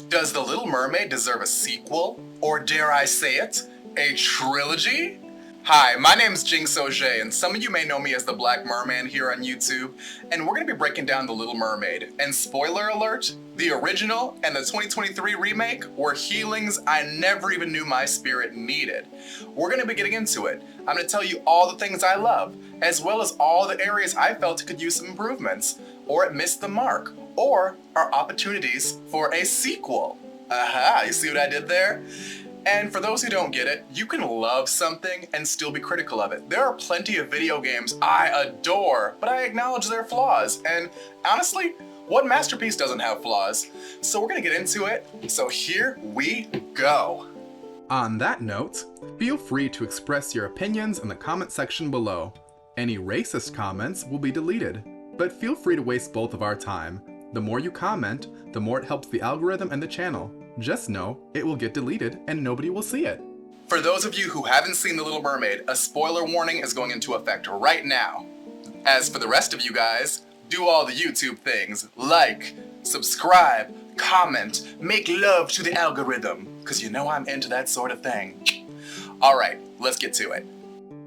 Does The Little Mermaid deserve a sequel? Or dare I say it, a trilogy? Hi, my name is Jinx Ogé, and some of you may know me as the Black Merman here on YouTube, and we're going to be breaking down The Little Mermaid. And spoiler alert, the original and the 2023 remake were healings I never even knew my spirit needed. We're going to be getting into it. I'm going to tell you all the things I love, as well as all the areas I felt it could use some improvements, or it missed the mark, or are opportunities for a sequel. Aha, you see what I did there? And for those who don't get it, you can love something and still be critical of it. There are plenty of video games I adore, but I acknowledge their flaws. And honestly, what masterpiece doesn't have flaws? So we're gonna get into it, so here we go. On that note, feel free to express your opinions in the comment section below. Any racist comments will be deleted, but feel free to waste both of our time. The more you comment, the more it helps the algorithm and the channel. Just know it will get deleted and nobody will see it. For those of you who haven't seen The Little Mermaid, a spoiler warning is going into effect right now. As for the rest of you guys, do all the YouTube things, like, subscribe, comment, make love to the algorithm, because you know I'm into that sort of thing. Alright, let's get to it.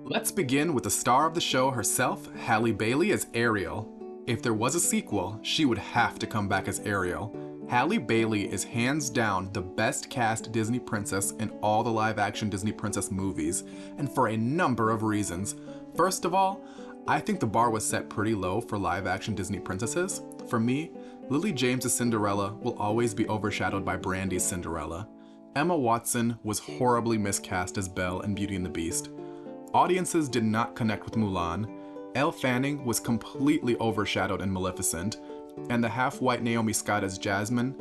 Let's begin with the star of the show herself, Halle Bailey as Ariel. If there was a sequel, she would have to come back as Ariel. Halle Bailey is hands down the best cast Disney princess in all the live-action Disney princess movies, and for a number of reasons. First of all, I think the bar was set pretty low for live-action Disney princesses. For me, Lily James's Cinderella will always be overshadowed by Brandy's Cinderella. Emma Watson was horribly miscast as Belle in Beauty and the Beast. Audiences did not connect with Mulan. Elle Fanning was completely overshadowed in Maleficent, and the half-white Naomi Scott as Jasmine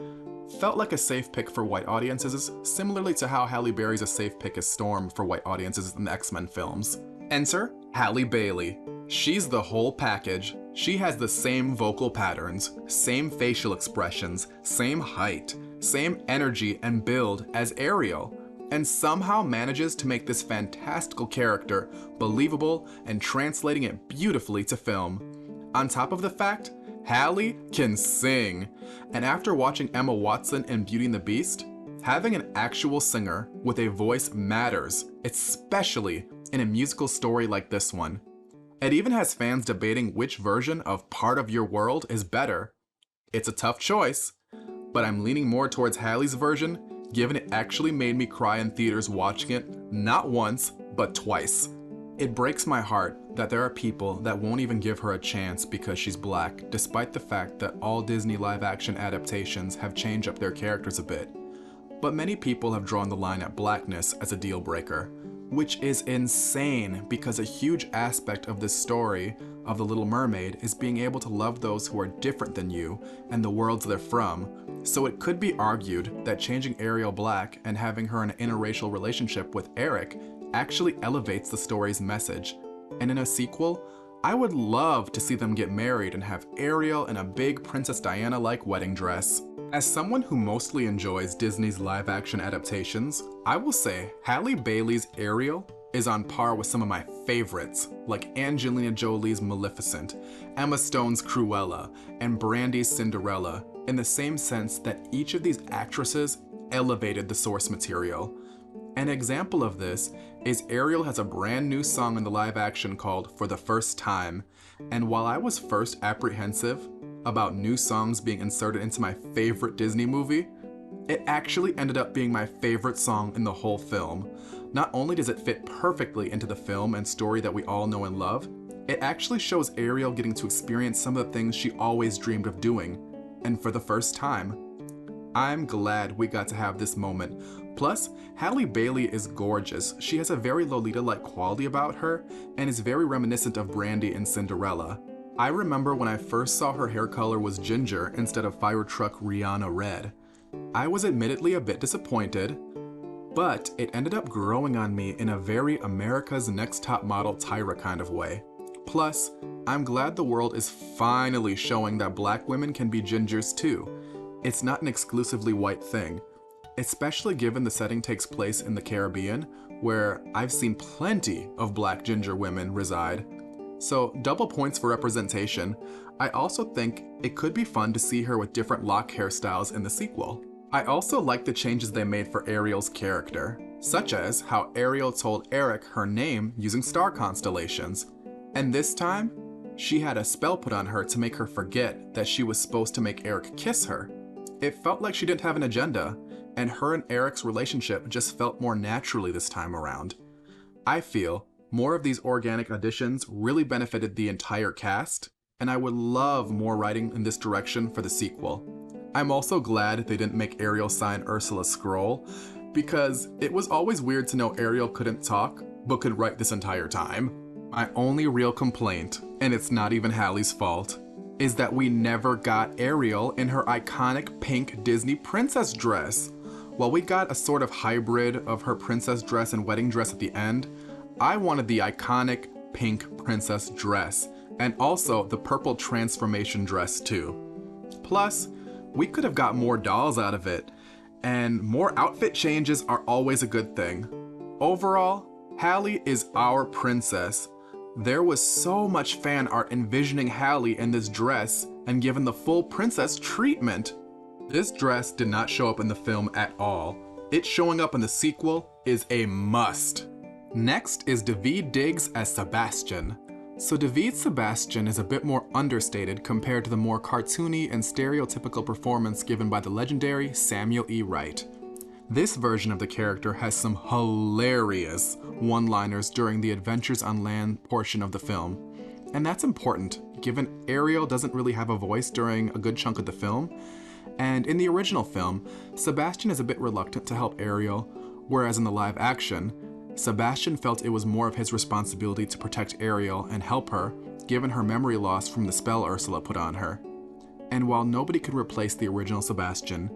felt like a safe pick for white audiences, similarly to how Halle Berry's a safe pick as Storm for white audiences in the X-Men films. Enter Halle Bailey. She's the whole package. She has the same vocal patterns, same facial expressions, same height, same energy and build as Ariel, and somehow manages to make this fantastical character believable and translating it beautifully to film. On top of the fact, Hallie can sing, and after watching Emma Watson in Beauty and the Beast, having an actual singer with a voice matters, especially in a musical story like this one. It even has fans debating which version of Part of Your World is better. It's a tough choice, but I'm leaning more towards Hallie's version, given it actually made me cry in theaters watching it not once, but twice. It breaks my heart that there are people that won't even give her a chance because she's black, despite the fact that all Disney live-action adaptations have changed up their characters a bit. But many people have drawn the line at blackness as a deal breaker, which is insane because a huge aspect of this story of The Little Mermaid is being able to love those who are different than you and the worlds they're from. So it could be argued that changing Ariel black and having her in an interracial relationship with Eric actually elevates the story's message. And in a sequel, I would love to see them get married and have Ariel in a big Princess Diana-like wedding dress. As someone who mostly enjoys Disney's live-action adaptations, I will say Halle Bailey's Ariel is on par with some of my favorites, like Angelina Jolie's Maleficent, Emma Stone's Cruella, and Brandy's Cinderella, in the same sense that each of these actresses elevated the source material. An example of this is Ariel has a brand new song in the live action called For the First Time, and while I was first apprehensive about new songs being inserted into my favorite Disney movie, it actually ended up being my favorite song in the whole film. Not only does it fit perfectly into the film and story that we all know and love, it actually shows Ariel getting to experience some of the things she always dreamed of doing, and for the first time. I'm glad we got to have this moment. Plus, Halle Bailey is gorgeous. She has a very Lolita-like quality about her and is very reminiscent of Brandy in Cinderella. I remember when I first saw her hair color was ginger instead of fire truck Rihanna red. I was admittedly a bit disappointed, but it ended up growing on me in a very America's Next Top Model Tyra kind of way. Plus, I'm glad the world is finally showing that black women can be gingers too. It's not an exclusively white thing, especially given the setting takes place in the Caribbean, where I've seen plenty of black ginger women reside. So double points for representation. I also think it could be fun to see her with different lock hairstyles in the sequel. I also like the changes they made for Ariel's character, such as how Ariel told Eric her name using star constellations. And this time, she had a spell put on her to make her forget that she was supposed to make Eric kiss her. It felt like she didn't have an agenda, and her and Eric's relationship just felt more naturally this time around. I feel more of these organic additions really benefited the entire cast, and I would love more writing in this direction for the sequel. I'm also glad they didn't make Ariel sign Ursula's scroll, because it was always weird to know Ariel couldn't talk, but could write this entire time. My only real complaint, and it's not even Hallie's fault, is that we never got Ariel in her iconic pink Disney princess dress. While we got a sort of hybrid of her princess dress and wedding dress at the end, I wanted the iconic pink princess dress, and also the purple transformation dress too. Plus, we could have got more dolls out of it, and more outfit changes are always a good thing. Overall, Hallie is our princess. There was so much fan art envisioning Hallie in this dress and given the full princess treatment. This dress did not show up in the film at all. It showing up in the sequel is a must. Next is Daveed Diggs as Sebastian. So Daveed Sebastian is a bit more understated compared to the more cartoony and stereotypical performance given by the legendary Samuel E. Wright. This version of the character has some hilarious one-liners during the Adventures on Land portion of the film. And that's important, given Ariel doesn't really have a voice during a good chunk of the film. And in the original film, Sebastian is a bit reluctant to help Ariel, whereas in the live action, Sebastian felt it was more of his responsibility to protect Ariel and help her, given her memory loss from the spell Ursula put on her. And while nobody could replace the original Sebastian,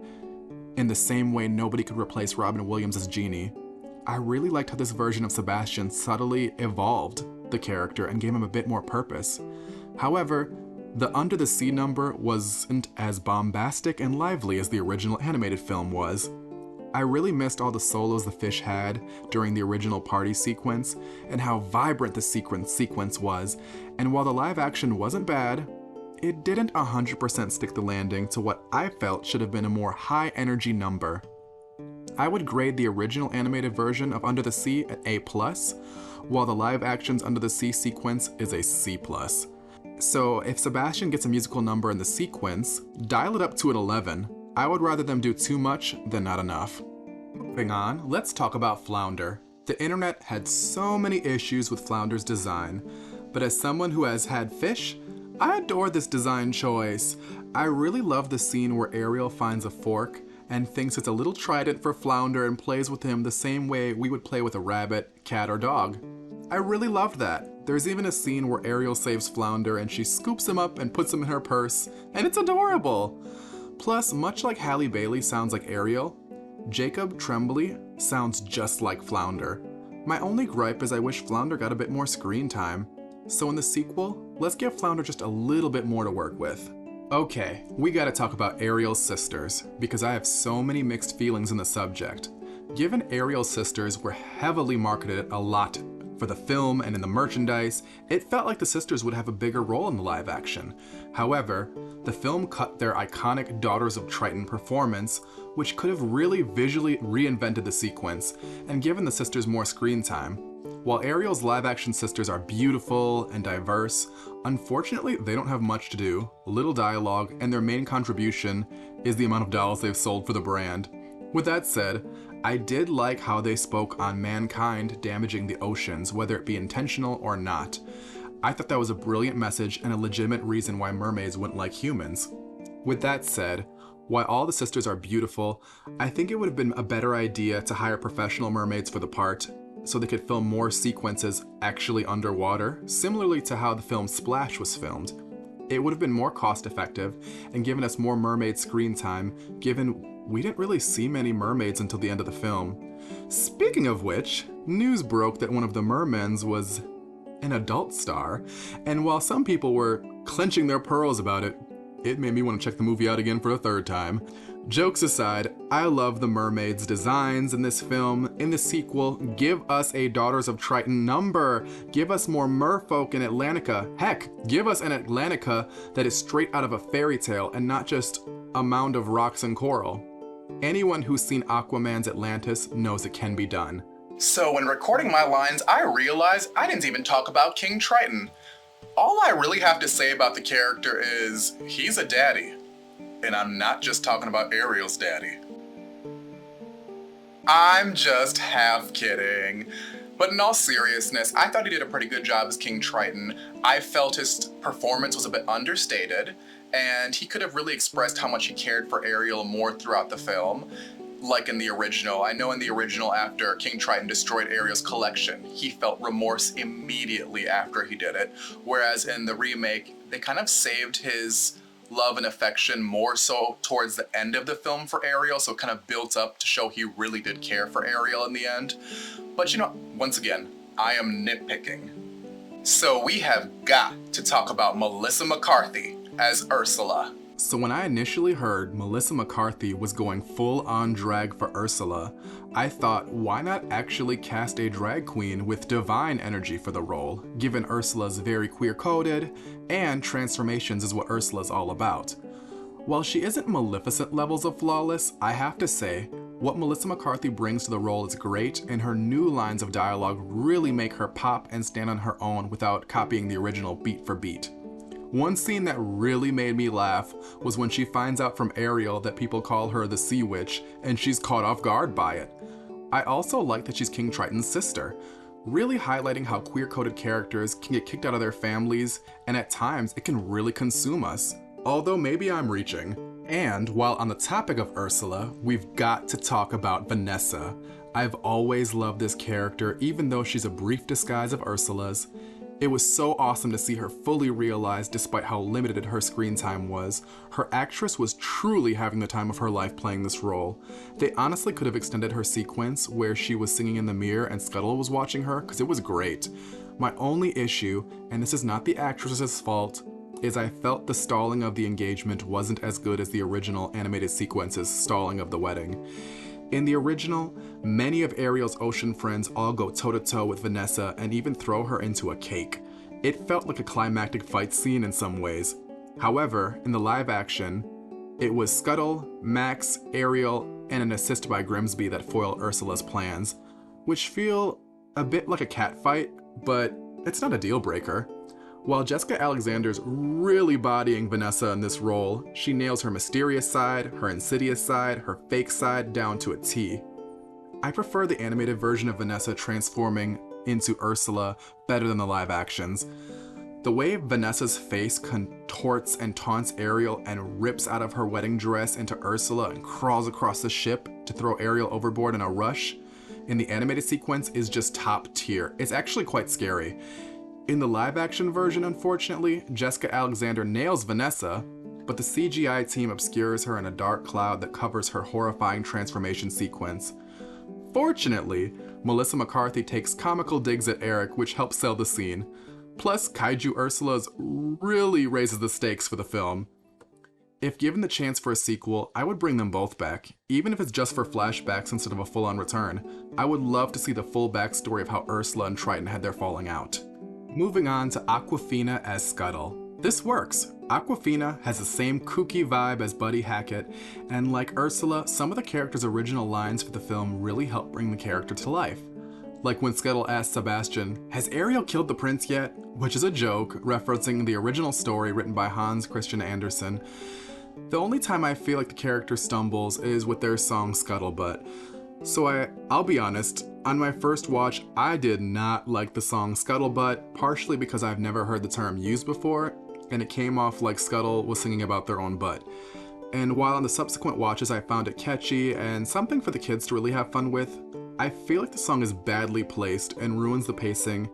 in the same way nobody could replace Robin Williams as Genie, I really liked how this version of Sebastian subtly evolved the character and gave him a bit more purpose. However, the Under the Sea number wasn't as bombastic and lively as the original animated film was. I really missed all the solos the fish had during the original party sequence and how vibrant the sequence was, and while the live action wasn't bad, it didn't 100% stick the landing to what I felt should have been a more high energy number. I would grade the original animated version of Under the Sea at A+, while the live action's Under the Sea sequence is a C+. So if Sebastian gets a musical number in the sequence, dial it up to an 11. I would rather them do too much than not enough. Moving on, let's talk about Flounder. The internet had so many issues with Flounder's design, but as someone who has had fish, I adore this design choice. I really love the scene where Ariel finds a fork and thinks it's a little trident for Flounder and plays with him the same way we would play with a rabbit, cat, or dog. I really loved that. There's even a scene where Ariel saves Flounder and she scoops him up and puts him in her purse, and it's adorable. Plus, much like Halle Bailey sounds like Ariel, Jacob Tremblay sounds just like Flounder. My only gripe is I wish Flounder got a bit more screen time. So in the sequel, let's give Flounder just a little bit more to work with. Okay, we gotta talk about Ariel's sisters, because I have so many mixed feelings on the subject. Given Ariel's sisters were heavily marketed a lot for the film and in the merchandise, it felt like the sisters would have a bigger role in the live action. However, the film cut their iconic Daughters of Triton performance, which could have really visually reinvented the sequence and given the sisters more screen time. While Ariel's live-action sisters are beautiful and diverse, unfortunately they don't have much to do, little dialogue, and their main contribution is the amount of dolls they've sold for the brand. With that said, I did like how they spoke on mankind damaging the oceans, whether it be intentional or not. I thought that was a brilliant message and a legitimate reason why mermaids wouldn't like humans. With that said, while all the sisters are beautiful, I think it would have been a better idea to hire professional mermaids for the part, so they could film more sequences actually underwater, similarly to how the film Splash was filmed. It would have been more cost effective and given us more mermaid screen time, given we didn't really see many mermaids until the end of the film. Speaking of which, news broke that one of the mermens was an adult star, and while some people were clenching their pearls about it, it made me want to check the movie out again for a third time. Jokes aside, I love the mermaids' designs in this film. In the sequel, give us a Daughters of Triton number. Give us more merfolk in Atlantica. Heck, give us an Atlantica that is straight out of a fairy tale and not just a mound of rocks and coral. Anyone who's seen Aquaman's Atlantis knows it can be done. So when recording my lines, I realized I didn't even talk about King Triton. All I really have to say about the character is he's a daddy. And I'm not just talking about Ariel's daddy. I'm just half kidding. But in all seriousness, I thought he did a pretty good job as King Triton. I felt his performance was a bit understated, and he could have really expressed how much he cared for Ariel more throughout the film. Like in the original. I know in the original, after King Triton destroyed Ariel's collection, he felt remorse immediately after he did it. Whereas in the remake, they kind of saved his love and affection more so towards the end of the film for Ariel, so it kind of built up to show he really did care for Ariel in the end. But once again, I am nitpicking. So we have got to talk about Melissa McCarthy as Ursula. So when I initially heard Melissa McCarthy was going full on drag for Ursula, I thought, why not actually cast a drag queen with divine energy for the role, given Ursula's very queer-coded, and transformations is what Ursula's all about. While she isn't Maleficent levels of flawless, I have to say, what Melissa McCarthy brings to the role is great, and her new lines of dialogue really make her pop and stand on her own without copying the original beat for beat. One scene that really made me laugh was when she finds out from Ariel that people call her the Sea Witch, and she's caught off guard by it. I also like that she's King Triton's sister, really highlighting how queer-coded characters can get kicked out of their families, and at times it can really consume us. Although maybe I'm reaching. And while on the topic of Ursula, we've got to talk about Vanessa. I've always loved this character, even though she's a brief disguise of Ursula's. It was so awesome to see her fully realized despite how limited her screen time was. Her actress was truly having the time of her life playing this role. They honestly could have extended her sequence where she was singing in the mirror and Scuttle was watching her, because it was great. My only issue, and this is not the actress's fault, is I felt the stalling of the engagement wasn't as good as the original animated sequence's stalling of the wedding. In the original, many of Ariel's ocean friends all go toe-to-toe with Vanessa and even throw her into a cake. It felt like a climactic fight scene in some ways. However, in the live action, it was Scuttle, Max, Ariel, and an assist by Grimsby that foil Ursula's plans, which feel a bit like a catfight, but it's not a deal breaker. While Jessica Alexander's really bodying Vanessa in this role, she nails her mysterious side, her insidious side, her fake side down to a T. I prefer the animated version of Vanessa transforming into Ursula better than the live actions. The way Vanessa's face contorts and taunts Ariel and rips out of her wedding dress into Ursula and crawls across the ship to throw Ariel overboard in a rush in the animated sequence is just top tier. It's actually quite scary. In the live-action version, unfortunately, Jessica Alexander nails Vanessa, but the CGI team obscures her in a dark cloud that covers her horrifying transformation sequence. Fortunately, Melissa McCarthy takes comical digs at Eric, which helps sell the scene. Plus, Kaiju Ursula's really raises the stakes for the film. If given the chance for a sequel, I would bring them both back, even if it's just for flashbacks instead of a full-on return. I would love to see the full backstory of how Ursula and Triton had their falling out. Moving on to Awkwafina as Scuttle. This works. Awkwafina has the same kooky vibe as Buddy Hackett, and like Ursula, some of the character's original lines for the film really help bring the character to life. Like when Scuttle asks Sebastian, "Has Ariel killed the prince yet?" Which is a joke, referencing the original story written by Hans Christian Andersen. The only time I feel like the character stumbles is with their song Scuttlebutt. So I'll be honest, on my first watch, I did not like the song Scuttlebutt, partially because I've never heard the term used before, and it came off like Scuttle was singing about their own butt. And while on the subsequent watches I found it catchy and something for the kids to really have fun with, I feel like the song is badly placed and ruins the pacing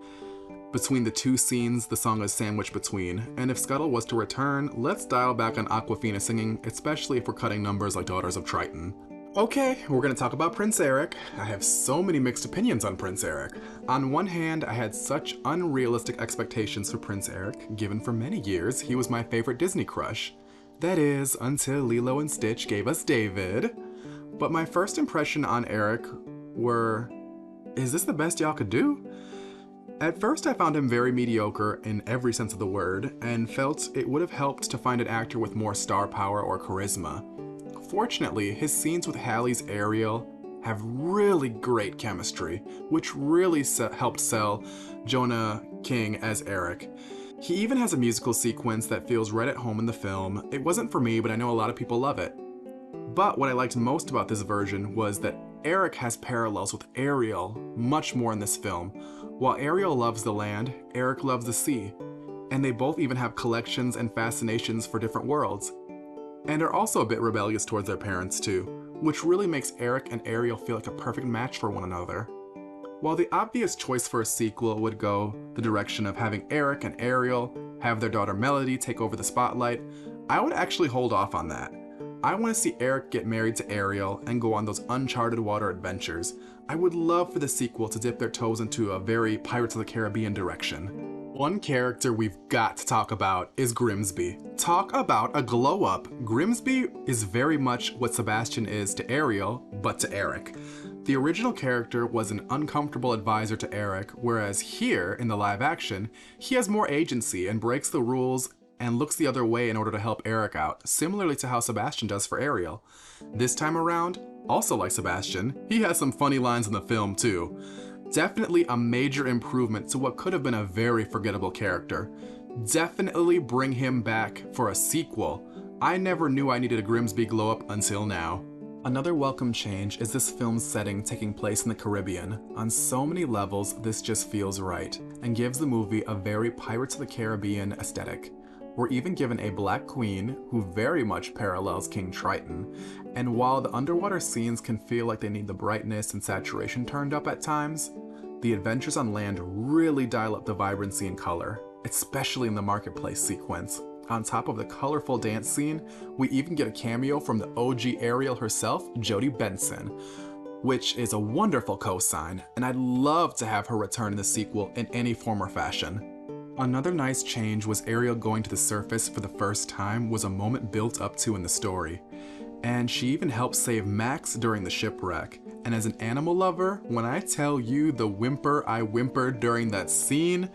between the two scenes the song is sandwiched between. And if Scuttle was to return, let's dial back on Awkwafina singing, especially if we're cutting numbers like Daughters of Triton. Okay, we're gonna talk about Prince Eric. I have so many mixed opinions on Prince Eric. On one hand, I had such unrealistic expectations for Prince Eric, given for many years he was my favorite Disney crush. That is, until Lilo and Stitch gave us David. But my first impression on Eric were, is this the best y'all could do? At first I found him very mediocre in every sense of the word, and felt it would have helped to find an actor with more star power or charisma. Fortunately, his scenes with Hallie's Ariel have really great chemistry, which really helped sell Jonah King as Eric. He even has a musical sequence that feels right at home in the film. It wasn't for me, but I know a lot of people love it. But what I liked most about this version was that Eric has parallels with Ariel much more in this film. While Ariel loves the land, Eric loves the sea. And they both even have collections and fascinations for different worlds. And are also a bit rebellious towards their parents too, which really makes Eric and Ariel feel like a perfect match for one another. While the obvious choice for a sequel would go the direction of having Eric and Ariel have their daughter Melody take over the spotlight, I would actually hold off on that. I want to see Eric get married to Ariel and go on those uncharted water adventures. I would love for the sequel to dip their toes into a very Pirates of the Caribbean direction. One character we've got to talk about is Grimsby. Talk about a glow up. Grimsby is very much what Sebastian is to Ariel, but to Eric. The original character was an uncomfortable advisor to Eric, whereas here, in the live action, he has more agency and breaks the rules and looks the other way in order to help Eric out, similarly to how Sebastian does for Ariel. This time around, also like Sebastian, he has some funny lines in the film too. Definitely a major improvement to what could have been a very forgettable character. Definitely bring him back for a sequel. I never knew I needed a Grimsby glow up until now. Another welcome change is this film's setting taking place in the Caribbean. On so many levels, this just feels right, and gives the movie a very Pirates of the Caribbean aesthetic. We're even given a black queen who very much parallels King Triton, and while the underwater scenes can feel like they need the brightness and saturation turned up at times, the adventures on land really dial up the vibrancy and color, especially in the marketplace sequence. On top of the colorful dance scene, we even get a cameo from the OG Ariel herself, Jodie Benson, which is a wonderful cosign, and I'd love to have her return in the sequel in any form or fashion. Another nice change was Ariel going to the surface for the first time was a moment built up to in the story. And she even helped save Max during the shipwreck. And as an animal lover, when I tell you the whimper I whimpered during that scene,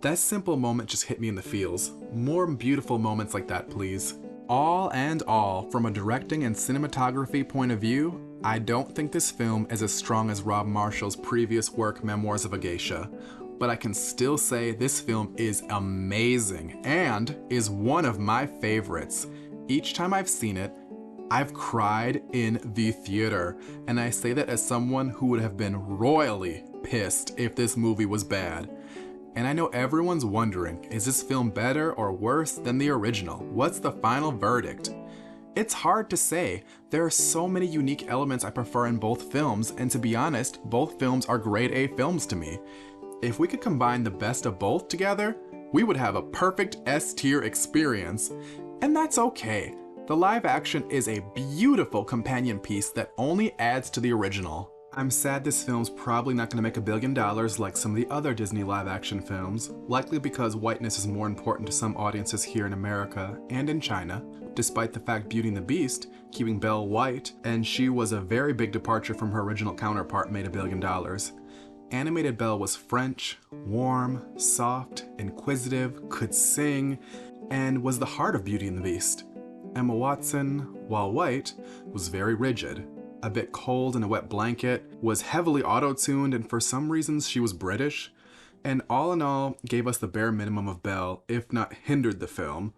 that simple moment just hit me in the feels. More beautiful moments like that, please. All and all, from a directing and cinematography point of view, I don't think this film is as strong as Rob Marshall's previous work, Memoirs of a Geisha. But I can still say this film is amazing and is one of my favorites. Each time I've seen it, I've cried in the theater, and I say that as someone who would have been royally pissed if this movie was bad. And I know everyone's wondering, is this film better or worse than the original? What's the final verdict? It's hard to say. There are so many unique elements I prefer in both films, and to be honest, both films are grade A films to me. If we could combine the best of both together, we would have a perfect S-tier experience. And that's okay. The live action is a beautiful companion piece that only adds to the original. I'm sad this film's probably not going to make $1 billion like some of the other Disney live action films, likely because whiteness is more important to some audiences here in America and in China, despite the fact Beauty and the Beast, keeping Belle white, and she was a very big departure from her original counterpart, made $1 billion. Animated Belle was French, warm, soft, inquisitive, could sing, and was the heart of Beauty and the Beast. Emma Watson, while white, was very rigid, a bit cold in a wet blanket, was heavily auto-tuned, and for some reasons she was British, and all in all gave us the bare minimum of Belle, if not hindered the film.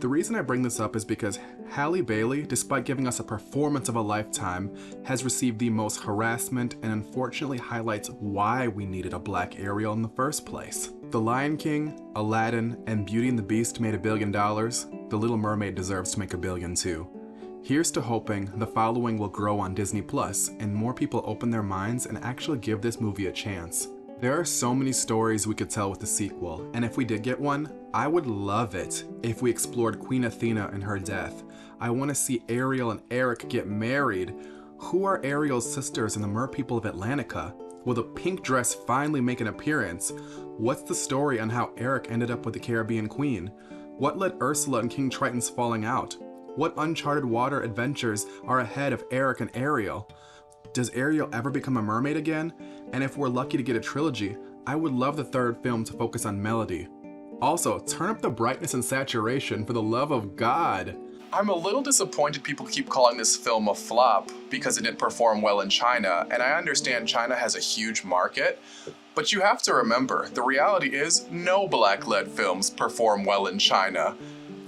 The reason I bring this up is because Halle Bailey, despite giving us a performance of a lifetime, has received the most harassment and unfortunately highlights why we needed a black Ariel in the first place. The Lion King, Aladdin, and Beauty and the Beast made $1 billion. The Little Mermaid deserves to make $1 billion too. Here's to hoping the following will grow on Disney Plus and more people open their minds and actually give this movie a chance. There are so many stories we could tell with the sequel, and if we did get one, I would love it if we explored Queen Athena and her death. I want to see Ariel and Eric get married. Who are Ariel's sisters and the merpeople of Atlantica? Will the pink dress finally make an appearance? What's the story on how Eric ended up with the Caribbean Queen? What led Ursula and King Triton's falling out? What uncharted water adventures are ahead of Eric and Ariel? Does Ariel ever become a mermaid again? And if we're lucky to get a trilogy, I would love the third film to focus on Melody. Also, turn up the brightness and saturation for the love of God. I'm a little disappointed people keep calling this film a flop because it didn't perform well in China, and I understand China has a huge market, but you have to remember, the reality is no black-led films perform well in China.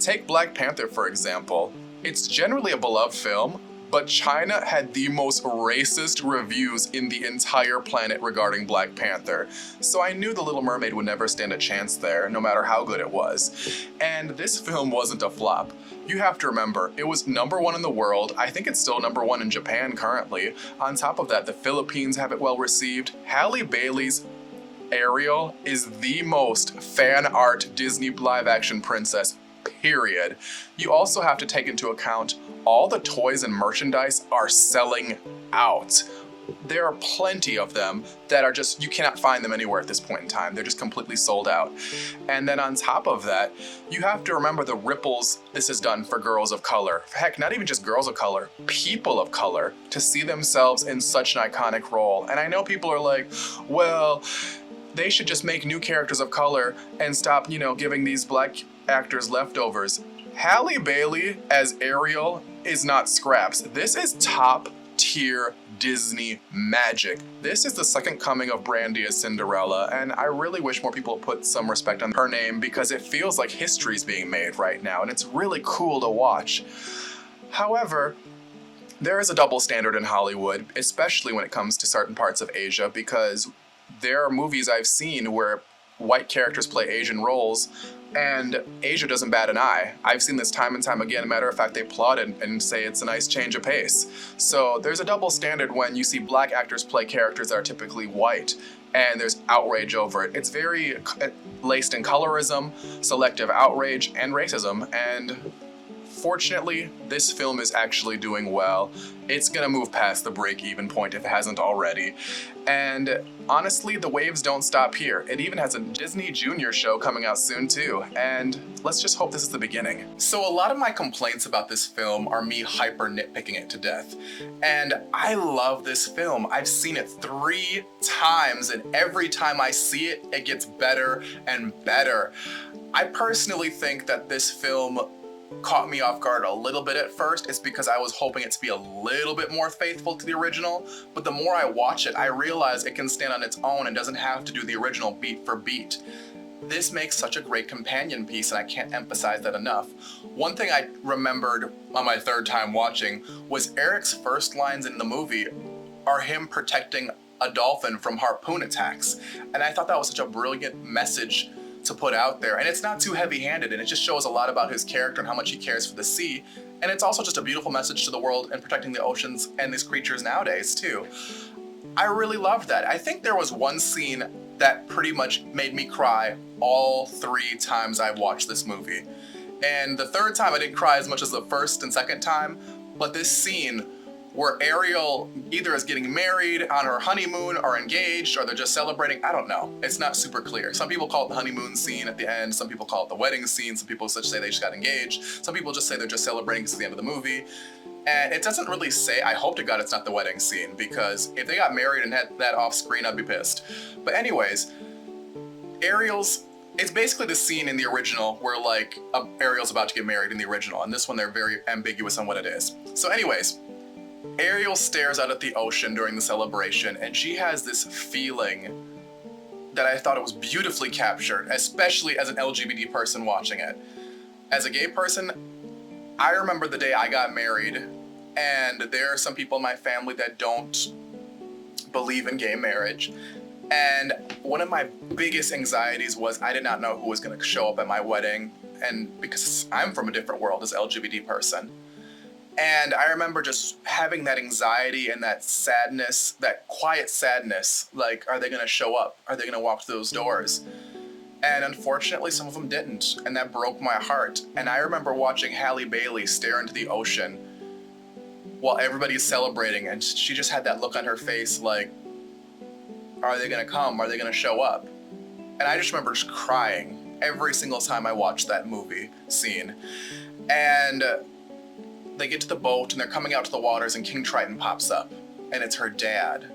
Take Black Panther, for example. It's generally a beloved film, but China had the most racist reviews in the entire planet regarding Black Panther. So I knew The Little Mermaid would never stand a chance there, no matter how good it was. And this film wasn't a flop. You have to remember, it was #1 in the world. I think it's still #1 in Japan currently. On top of that, the Philippines have it well received. Halle Bailey's Ariel is the most fan art Disney live action princess, period. You also have to take into account all the toys and merchandise are selling out. There are plenty of them that are just, you cannot find them anywhere at this point in time. They're just completely sold out. And then on top of that, you have to remember the ripples this has done for girls of color. Heck, not even just girls of color, people of color, to see themselves in such an iconic role. And I know people are like, well, they should just make new characters of color and stop, giving these black actors leftovers. Halle Bailey as Ariel is not scraps. This is top tier Disney magic. This is the second coming of Brandy as Cinderella, and I really wish more people put some respect on her name because it feels like history's being made right now, and it's really cool to watch. However, there is a double standard in Hollywood, especially when it comes to certain parts of Asia, because there are movies I've seen where white characters play Asian roles, and Asia doesn't bat an eye. I've seen this time and time again. Matter of fact, they applaud it and say it's a nice change of pace. So there's a double standard when you see black actors play characters that are typically white, and there's outrage over it. It's very laced in colorism, selective outrage, and racism, and fortunately, this film is actually doing well. It's gonna move past the break-even point if it hasn't already. And honestly, the waves don't stop here. It even has a Disney Junior show coming out soon too. And let's just hope this is the beginning. So a lot of my complaints about this film are me hyper nitpicking it to death. And I love this film. I've seen it 3 times, and every time I see it, it gets better and better. I personally think that this film caught me off guard a little bit at first. It's because I was hoping it to be a little bit more faithful to the original, but the more I watch it, I realize it can stand on its own and doesn't have to do the original beat for beat. This makes such a great companion piece, and I can't emphasize that enough. One thing I remembered on my 3rd time watching was Eric's first lines in the movie are him protecting a dolphin from harpoon attacks, and I thought that was such a brilliant message to put out there, and it's not too heavy-handed, and it just shows a lot about his character and how much he cares for the sea, and it's also just a beautiful message to the world and protecting the oceans and these creatures nowadays too. I really loved that. I think there was one scene that pretty much made me cry all 3 times I watched this movie, and the 3rd time I didn't cry as much as the 1st and 2nd time, but this scene where Ariel either is getting married on her honeymoon or engaged, or they're just celebrating. I don't know. It's not super clear. Some people call it the honeymoon scene at the end. Some people call it the wedding scene. Some people say they just got engaged. Some people just say they're just celebrating because it's the end of the movie. And it doesn't really say. I hope to God it's not the wedding scene, because if they got married and had that off screen, I'd be pissed. But anyways, it's basically the scene in the original where Ariel's about to get married in the original. And this one, they're very ambiguous on what it is. So anyways, Ariel stares out at the ocean during the celebration, and she has this feeling that I thought it was beautifully captured, especially as an LGBT person watching it. As a gay person, I remember the day I got married, and there are some people in my family that don't believe in gay marriage. And one of my biggest anxieties was I did not know who was going to show up at my wedding, and because I'm from a different world as an LGBT person. And I remember just having that anxiety and that sadness, that quiet sadness, like, are they gonna show up? Are they gonna walk through those doors? And unfortunately, some of them didn't, and that broke my heart. And I remember watching Halle Bailey stare into the ocean while everybody's celebrating, and she just had that look on her face like, are they gonna come? Are they gonna show up? And I just remember just crying every single time I watched that movie scene. And they get to the boat and they're coming out to the waters, and King Triton pops up, and it's her dad.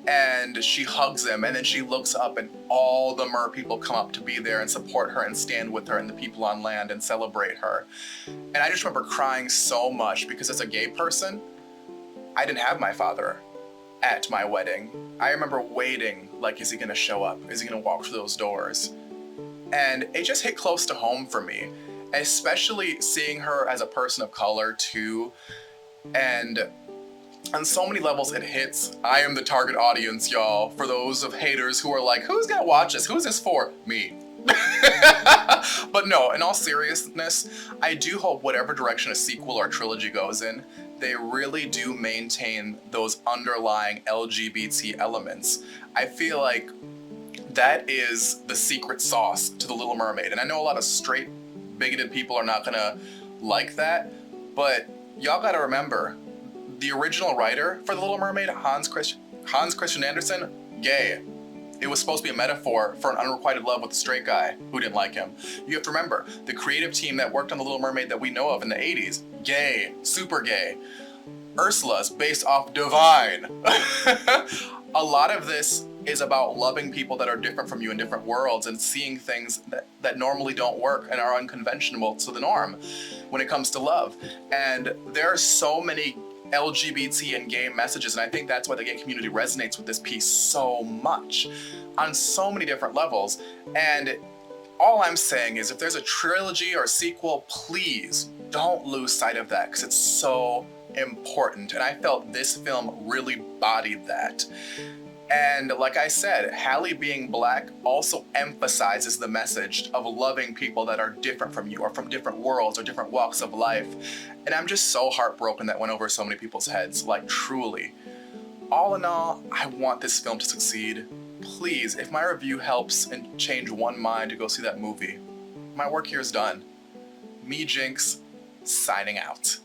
and she hugs him, and then she looks up and all the mer people come up to be there and support her and stand with her and the people on land and celebrate her. And I just remember crying so much because as a gay person, I didn't have my father at my wedding. I remember waiting, like, is he gonna show up? Is he gonna walk through those doors? And it just hit close to home for me, especially seeing her as a person of color too. And on so many levels it hits. I am the target audience, y'all, for those of haters who are like, who's gonna watch this? Who's this for? Me. But no, in all seriousness, I do hope whatever direction a sequel or a trilogy goes in, they really do maintain those underlying LGBT elements. I feel like that is the secret sauce to The Little Mermaid. And I know a lot of straight, bigoted people are not gonna like that, but y'all gotta remember, the original writer for The Little Mermaid, Hans Christian Andersen, gay. It was supposed to be a metaphor for an unrequited love with a straight guy who didn't like him. You have to remember, the creative team that worked on The Little Mermaid that we know of in the 80s, gay, super gay. Ursula's based off divine. A lot of this is about loving people that are different from you in different worlds and seeing things that normally don't work and are unconventional to the norm when it comes to love. And there are so many LGBT and gay messages, and I think that's why the gay community resonates with this piece so much on so many different levels. And all I'm saying is if there's a trilogy or a sequel, please don't lose sight of that because it's so important. And I felt this film really bodied that. And like I said, Hallie being Black also emphasizes the message of loving people that are different from you or from different worlds or different walks of life. And I'm just so heartbroken that went over so many people's heads, like truly. All in all, I want this film to succeed. Please, if my review helps and change one mind to go see that movie, my work here is done. Me, Jinx, signing out.